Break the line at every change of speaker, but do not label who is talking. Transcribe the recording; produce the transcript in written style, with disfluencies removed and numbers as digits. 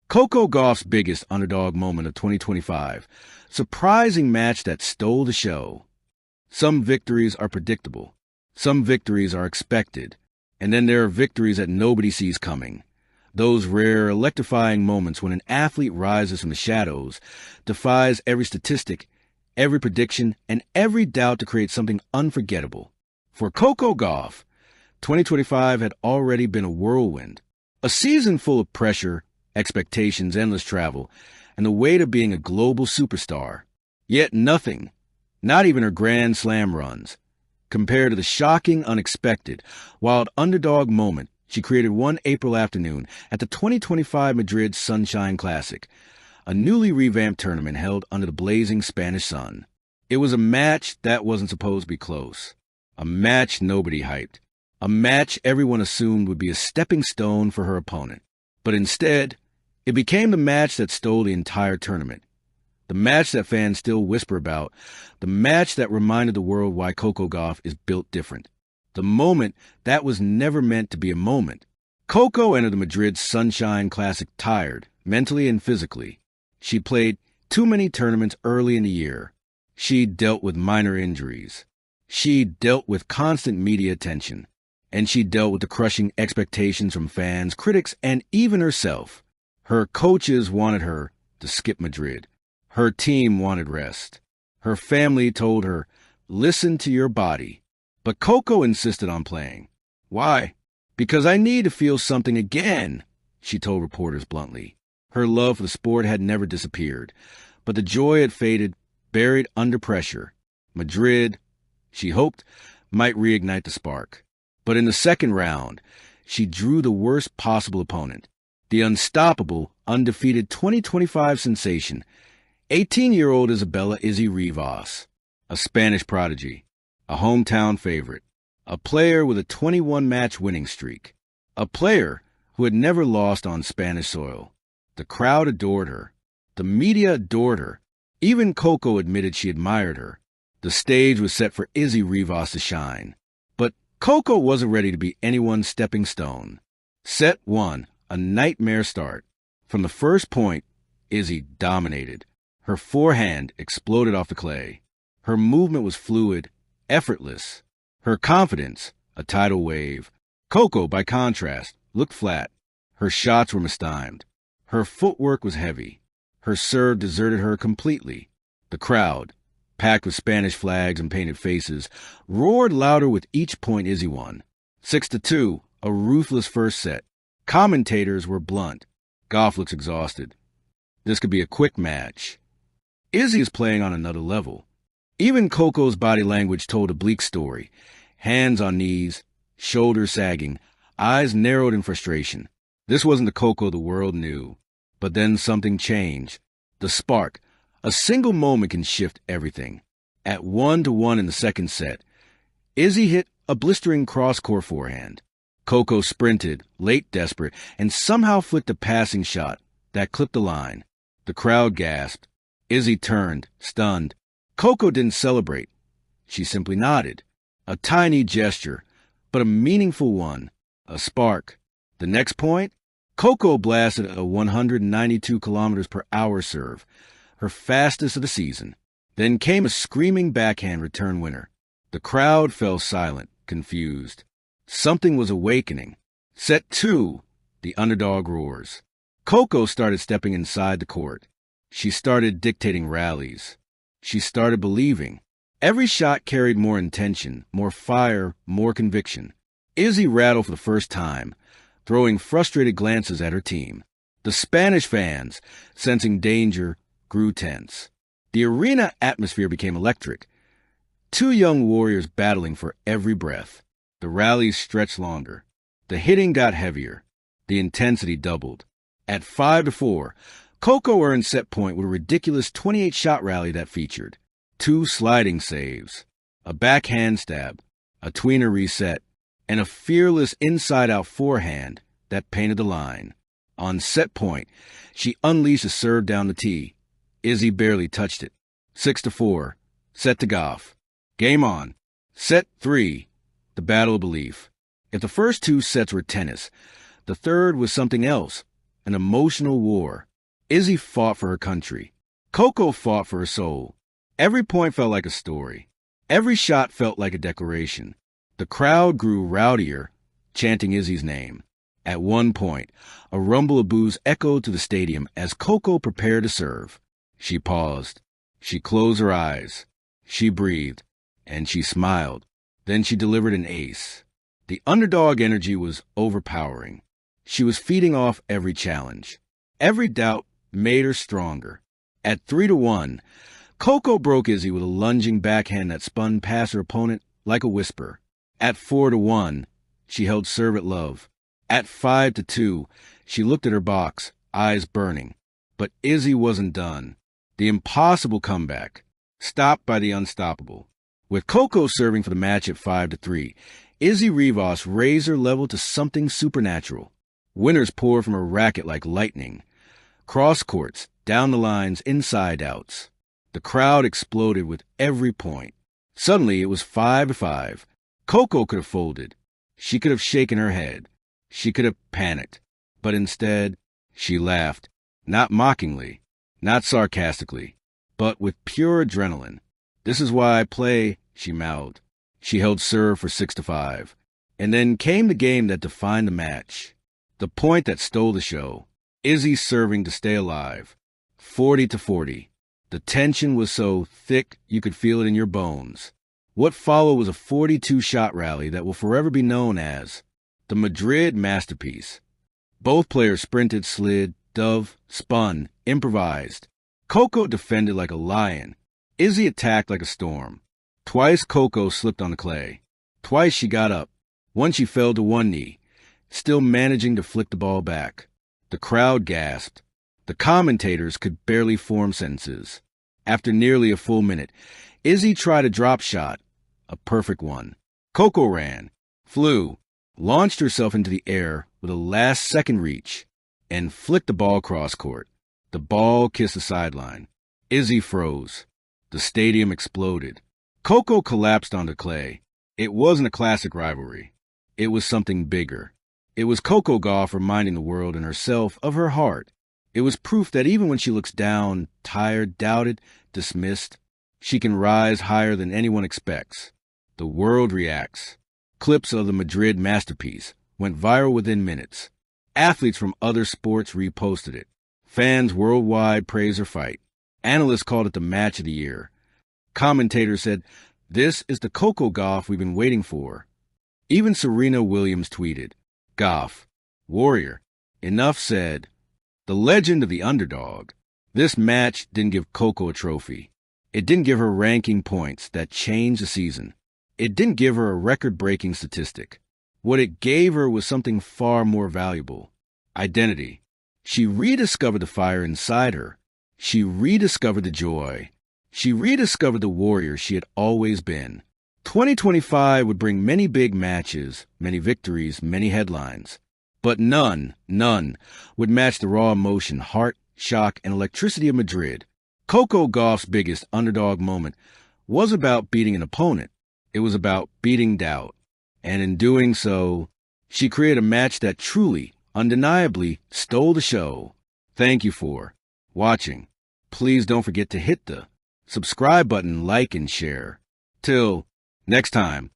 Coco Gauff's biggest underdog moment of 2025. Surprising match that stole the show. Some victories are predictable. Some victories are expected. And then there are victories that nobody sees coming. Those rare, electrifying moments when an athlete rises from the shadows, defies every statistic, every prediction, and every doubt to create something unforgettable. For Coco Gauff, 2025 had already been a whirlwind. A season full of pressure, expectations, endless travel, and the weight of being a global superstar. Yet nothing, not even her Grand Slam runs, compared to the shocking, unexpected, wild underdog moment she created one April afternoon at the 2025 Madrid Sunshine Classic, a newly revamped tournament held under the blazing Spanish sun. It was a match that wasn't supposed to be close, a match nobody hyped, a match everyone assumed would be a stepping stone for her opponent. But instead, it became the match that stole the entire tournament. The match that fans still whisper about. The match that reminded the world why Coco Gauff is built different. The moment that was never meant to be a moment. Coco entered the Madrid Sunshine Classic tired, mentally and physically. She played too many tournaments early in the year. She dealt with minor injuries. She dealt with constant media attention. And she dealt with the crushing expectations from fans, critics, and even herself. Her coaches wanted her to skip Madrid. Her team wanted rest. Her family told her, listen to your body. But Coco insisted on playing. Why? Because I need to feel something again, she told reporters bluntly. Her love for the sport had never disappeared, but the joy had faded, buried under pressure. Madrid, she hoped, might reignite the spark. But in the second round, she drew the worst possible opponent, the unstoppable, undefeated 2025 sensation, 18-year-old Isabella Izzy Rivas, a Spanish prodigy, a hometown favorite, a player with a 21-match winning streak, a player who had never lost on Spanish soil. The crowd adored her. The media adored her. Even Coco admitted she admired her. The stage was set for Izzy Rivas to shine. But Coco wasn't ready to be anyone's stepping stone. Set 1, a nightmare start. From the first point, Izzy dominated. Her forehand exploded off the clay. Her movement was fluid, effortless. Her confidence, a tidal wave. Coco, by contrast, looked flat. Her shots were mistimed. Her footwork was heavy. Her serve deserted her completely. The crowd, packed with Spanish flags and painted faces, roared louder with each point Izzy won. 6-2, a ruthless first set. Commentators were blunt. Gauff looks exhausted. This could be a quick match. Izzy is playing on another level. Even Coco's body language told a bleak story. Hands on knees, shoulders sagging, eyes narrowed in frustration. This wasn't the Coco the world knew. But then something changed. The spark. A single moment can shift everything. At 1-1 in the second set, Izzy hit a blistering cross-court forehand. Coco sprinted, late desperate, and somehow flicked a passing shot that clipped the line. The crowd gasped. Izzy turned, stunned. Coco didn't celebrate. She simply nodded. A tiny gesture, but a meaningful one. A spark. The next point, Coco blasted a 192 kilometers per hour serve, her fastest of the season. Then came a screaming backhand return winner. The crowd fell silent, confused. Something was awakening. Set 2, the underdog roars. Coco started stepping inside the court. She started dictating rallies. She started believing. Every shot carried more intention, more fire, more conviction. Izzy rattled for the first time, throwing frustrated glances at her team. The Spanish fans, sensing danger, grew tense. The arena atmosphere became electric. Two young warriors battling for every breath. The rallies stretched longer. The hitting got heavier. The intensity doubled. At 5-4, Coco earned set point with a ridiculous 28-shot rally that featured 2 sliding saves, a backhand stab, a tweener reset, and a fearless inside-out forehand that painted the line. On set point, she unleashed a serve down the tee. Izzy barely touched it. 6-4, set to Gauff. Game on. Set 3, the battle of belief. If the first 2 sets were tennis, the third was something else. an emotional war. Izzy fought for her country. Coco fought for her soul. Every point felt like a story. Every shot felt like a declaration. The crowd grew rowdier, chanting Izzy's name. At one point, a rumble of boos echoed to the stadium as Coco prepared to serve. She paused. She closed her eyes. She breathed. And she smiled. Then she delivered an ace. The underdog energy was overpowering. She was feeding off every challenge. Every doubt made her stronger. At 3-1, Coco broke Izzy with a lunging backhand that spun past her opponent like a whisper. At 4-1, she held serve at love. At 5-2, she looked at her box, eyes burning. But Izzy wasn't done. The impossible comeback, stopped by the unstoppable. With Coco serving for the match at 5-3, Izzy Rivas raised her level to something supernatural. Winners poured from her racket like lightning. Cross courts, down the lines, inside outs. The crowd exploded with every point. Suddenly, it was 5-5. Coco could have folded. She could have shaken her head. She could have panicked. But instead, she laughed. Not mockingly, not sarcastically, but with pure adrenaline. "This is why I play," she mouthed. She held serve for 6-5. And then came the game that defined the match. The point that stole the show. Izzy serving to stay alive. 40-40. The tension was so thick you could feel it in your bones. What followed was a 42-shot rally that will forever be known as the Madrid masterpiece. Both players sprinted, slid, dove, spun, improvised. Coco defended like a lion. Izzy attacked like a storm. Twice Coco slipped on the clay. Twice she got up. Once she fell to one knee, still managing to flick the ball back. The crowd gasped. The commentators could barely form sentences. After nearly a full minute, Izzy tried a drop shot, a perfect one. Coco ran, flew, launched herself into the air with a last-second reach, and flicked the ball cross court. The ball kissed the sideline. Izzy froze. The stadium exploded. Coco collapsed onto clay. It wasn't a classic rivalry. It was something bigger. It was Coco Gauff reminding the world and herself of her heart. It was proof that even when she looks down, tired, doubted, dismissed, she can rise higher than anyone expects. The world reacts. Clips of the Madrid masterpiece went viral within minutes. Athletes from other sports reposted it. Fans worldwide praised her fight. Analysts called it the match of the year. Commentators said, "This is the Coco Gauff we've been waiting for." Even Serena Williams tweeted, "Gauff, warrior, enough said." The legend of the underdog. This match didn't give Coco a trophy. It didn't give her ranking points that changed the season. It didn't give her a record-breaking statistic. What it gave her was something far more valuable. Identity. She rediscovered the fire inside her. She rediscovered the joy. She rediscovered the warrior she had always been. 2025 would bring many big matches, many victories, many headlines. But none would match the raw emotion, heart, shock, and electricity of Madrid. Coco Gauff's biggest underdog moment was about beating an opponent. It was about beating doubt. And in doing so, she created a match that truly, undeniably stole the show. Thank you for watching. Please don't forget to hit the subscribe button, like, and share. Till next time.